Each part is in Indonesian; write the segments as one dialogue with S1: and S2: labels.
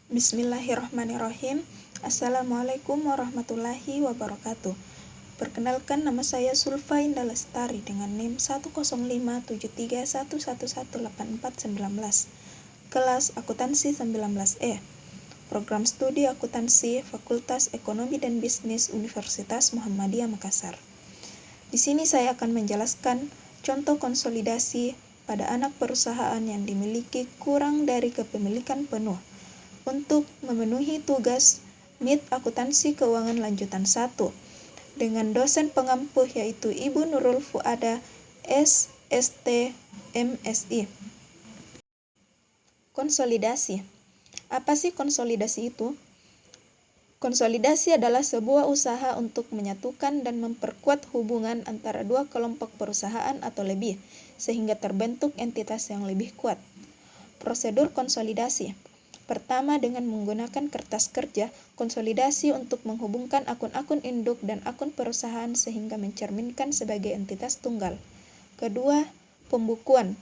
S1: Bismillahirrahmanirrahim. Assalamualaikum warahmatullahi wabarakatuh. Perkenalkan, nama saya Sulfa Indah Lestari dengan NIM 1057311118419. Kelas Akuntansi 19E. Program Studi Akuntansi Fakultas Ekonomi dan Bisnis Universitas Muhammadiyah Makassar. Di sini saya akan menjelaskan contoh konsolidasi pada anak perusahaan yang dimiliki kurang dari kepemilikan penuh untuk memenuhi tugas MIT Akuntansi Keuangan Lanjutan 1 dengan dosen pengampu yaitu Ibu Nurul Fuada SST MSI. Konsolidasi. Apa sih konsolidasi itu? Konsolidasi adalah sebuah usaha untuk menyatukan dan memperkuat hubungan antara dua kelompok perusahaan atau lebih, sehingga terbentuk entitas yang lebih kuat. Prosedur konsolidasi. Pertama, dengan menggunakan kertas kerja, konsolidasi untuk menghubungkan akun-akun induk dan akun perusahaan sehingga mencerminkan sebagai entitas tunggal. Kedua, pembukuan.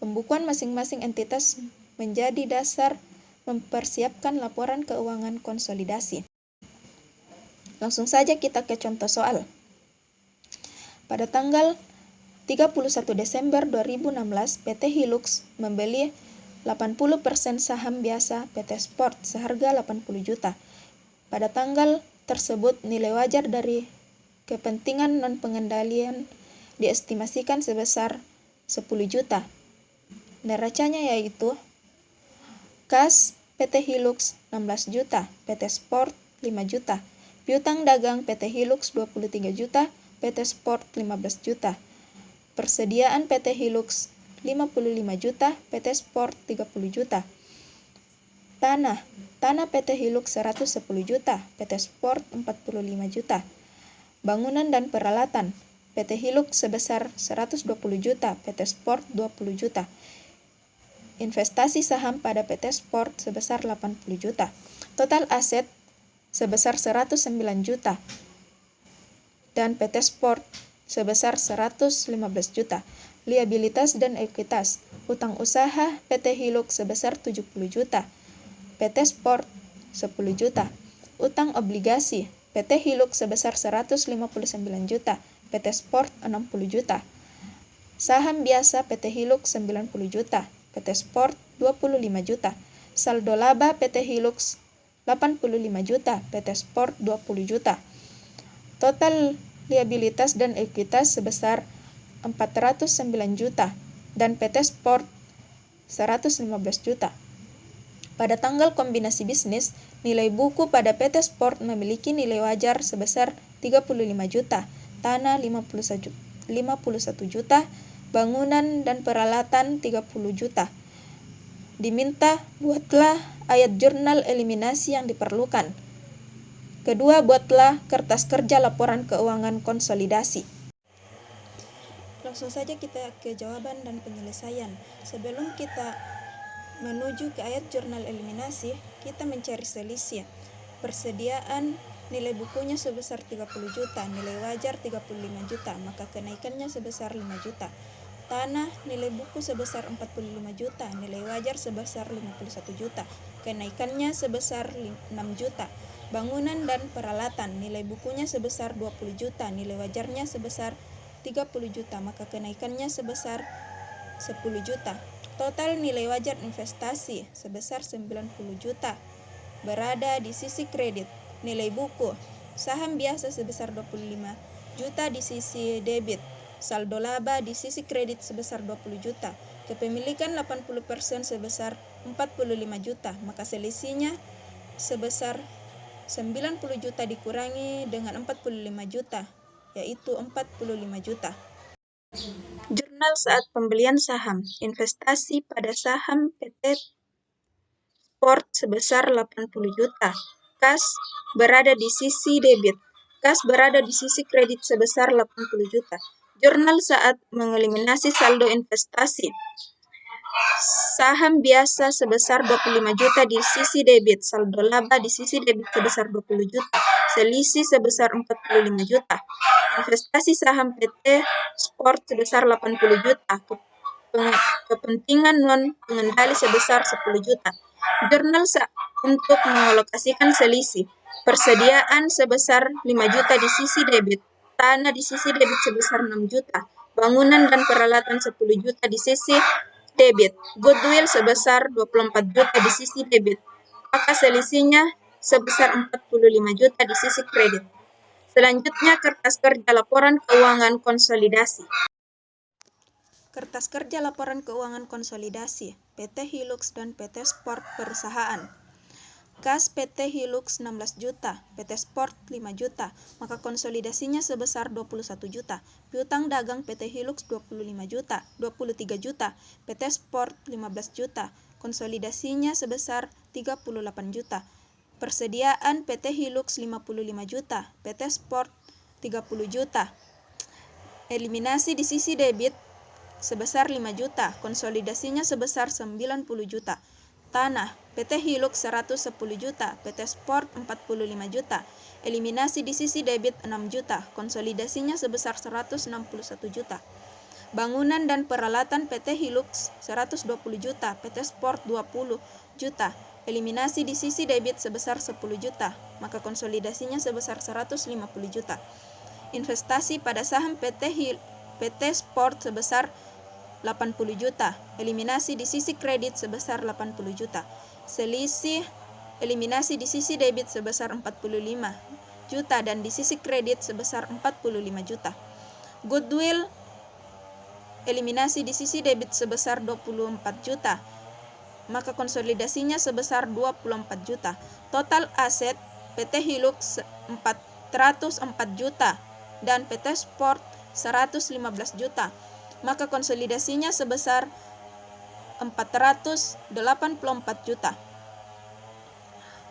S1: Pembukuan masing-masing entitas menjadi dasar mempersiapkan laporan keuangan konsolidasi. Langsung saja kita ke contoh soal. Pada tanggal 31 Desember 2016, PT Hilux membeli 80% saham biasa PT Sport seharga 80 juta. Pada tanggal tersebut, nilai wajar dari kepentingan non-pengendalian diestimasikan sebesar 10 juta. Neracanya yaitu kas PT Hilux 16 juta, PT Sport 5 juta. Piutang dagang PT Hilux 23 juta, PT Sport 15 juta. Persediaan PT Hilux 55 juta, PT Sport 30 juta. Tanah PT Hilux 110 juta, PT Sport 45 juta. Bangunan dan peralatan PT Hilux sebesar 120 juta, PT Sport 20 juta. Investasi saham pada PT Sport sebesar 80 juta. Total aset sebesar 109 juta dan PT Sport sebesar 115 juta. Liabilitas dan ekuitas. Utang usaha PT Hilux sebesar 70 juta. PT Sport 10 juta. Utang obligasi PT Hilux sebesar 159 juta. PT Sport 60 juta. Saham biasa PT Hilux 90 juta. PT Sport 25 juta. Saldo laba PT Hilux 85 juta. PT Sport 20 juta. Total liabilitas dan ekuitas sebesar 409 juta dan PT Sport 115 juta. Pada tanggal kombinasi bisnis, nilai buku pada PT Sport memiliki nilai wajar sebesar 35 juta, tanah 51 juta, bangunan dan peralatan 30 juta. Diminta buatlah ayat jurnal eliminasi yang diperlukan. Kedua, buatlah kertas kerja laporan keuangan konsolidasi. Langsung saja kita ke jawaban dan penyelesaian. Sebelum kita menuju ke ayat jurnal eliminasi, kita mencari selisih. Persediaan nilai bukunya sebesar 30 juta, nilai wajar 35 juta, maka kenaikannya sebesar 5 juta. Tanah nilai buku sebesar 45 juta, nilai wajar sebesar 51 juta, kenaikannya sebesar 6 juta. Bangunan dan peralatan nilai bukunya sebesar 20 juta, nilai wajarnya sebesar 30 juta, maka kenaikannya sebesar 10 juta. Total nilai wajar investasi sebesar 90 juta. Berada di sisi kredit, nilai buku saham biasa sebesar 25 juta di sisi debit. Saldo laba di sisi kredit sebesar 20 juta. Kepemilikan 80% sebesar 45 juta, maka selisihnya sebesar 90 juta dikurangi dengan 45 juta, yaitu 45 juta. Jurnal saat pembelian saham. Investasi pada saham PT Sport sebesar 80 juta. Kas berada di sisi debit. Kas berada di sisi kredit sebesar 80 juta. Jurnal saat mengeliminasi saldo investasi. Saham biasa sebesar 25 juta di sisi debit, saldo laba di sisi debit sebesar 20 juta, selisih sebesar 45 juta. Investasi saham PT Sport sebesar 80 juta, kepentingan non pengendali sebesar 10 juta. Jurnal
S2: untuk mengalokasikan selisih. Persediaan sebesar 5 juta di sisi debit, tanah di sisi debit sebesar 6 juta, bangunan dan peralatan 10 juta di sisi debit, goodwill sebesar 24 juta di sisi debit, maka selisihnya sebesar 45 juta di sisi kredit. Selanjutnya, kertas kerja laporan keuangan konsolidasi.
S1: Kertas kerja laporan keuangan konsolidasi, PT Hilux dan PT Sport Perusahaan. Kas PT Hilux 16 juta, PT Sport 5 juta, maka konsolidasinya sebesar 21 juta. Piutang dagang PT Hilux 23 juta, PT Sport 15 juta, konsolidasinya sebesar 38 juta. Persediaan PT Hilux 55 juta, PT Sport 30 juta. Eliminasi di sisi debit sebesar 5 juta, konsolidasinya sebesar 90 juta. Tanah, PT Hilux 110 juta, PT Sport 45 juta. Eliminasi di sisi debit 6 juta, konsolidasinya sebesar 161 juta. Bangunan dan peralatan PT Hilux 120 juta, PT Sport 20 juta. Eliminasi di sisi debit sebesar 10 juta, maka konsolidasinya sebesar 150 juta. Investasi pada saham PT Sport sebesar 80 juta, eliminasi di sisi kredit sebesar 80 juta, selisih eliminasi di sisi debit sebesar 45 juta dan di sisi kredit sebesar 45 juta. Goodwill eliminasi di sisi debit sebesar 24 juta, maka konsolidasinya sebesar 24 juta. Total aset PT Hilux 404 juta dan PT Sport 115 juta. Maka konsolidasinya sebesar 484 juta.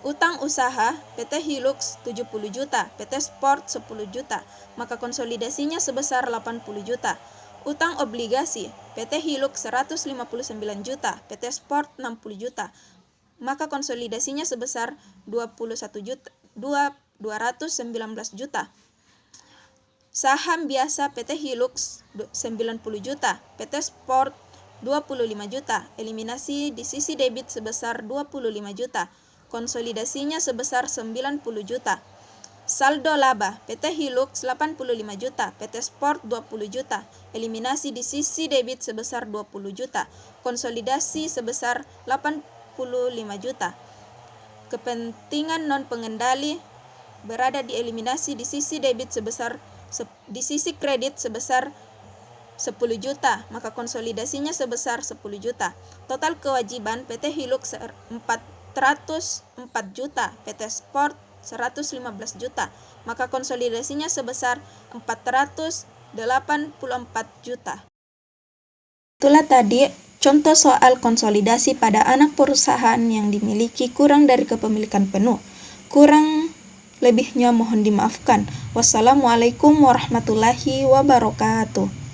S1: Utang usaha PT Hilux 70 juta, PT Sport 10 juta, maka konsolidasinya sebesar 80 juta. Utang obligasi PT Hilux 159 juta, PT Sport 60 juta, maka konsolidasinya sebesar 219 juta. Saham biasa PT Hilux 90 juta, PT Sport 25 juta, eliminasi di sisi debit sebesar 25 juta, konsolidasinya sebesar 90 juta. Saldo laba PT Hilux 85 juta, PT Sport 20 juta, eliminasi di sisi debit sebesar 20 juta, konsolidasi sebesar 85 juta. Kepentingan non pengendali berada di eliminasi di sisi debit sebesar di sisi kredit sebesar 10 juta, maka konsolidasinya sebesar 10 juta. Total kewajiban PT Hilux 404 juta, PT Sport 115 juta, maka konsolidasinya sebesar 484 juta. Itulah tadi contoh soal konsolidasi pada anak perusahaan yang dimiliki kurang dari kepemilikan penuh. Kurang lebihnya mohon dimaafkan. Wassalamualaikum warahmatullahi wabarakatuh.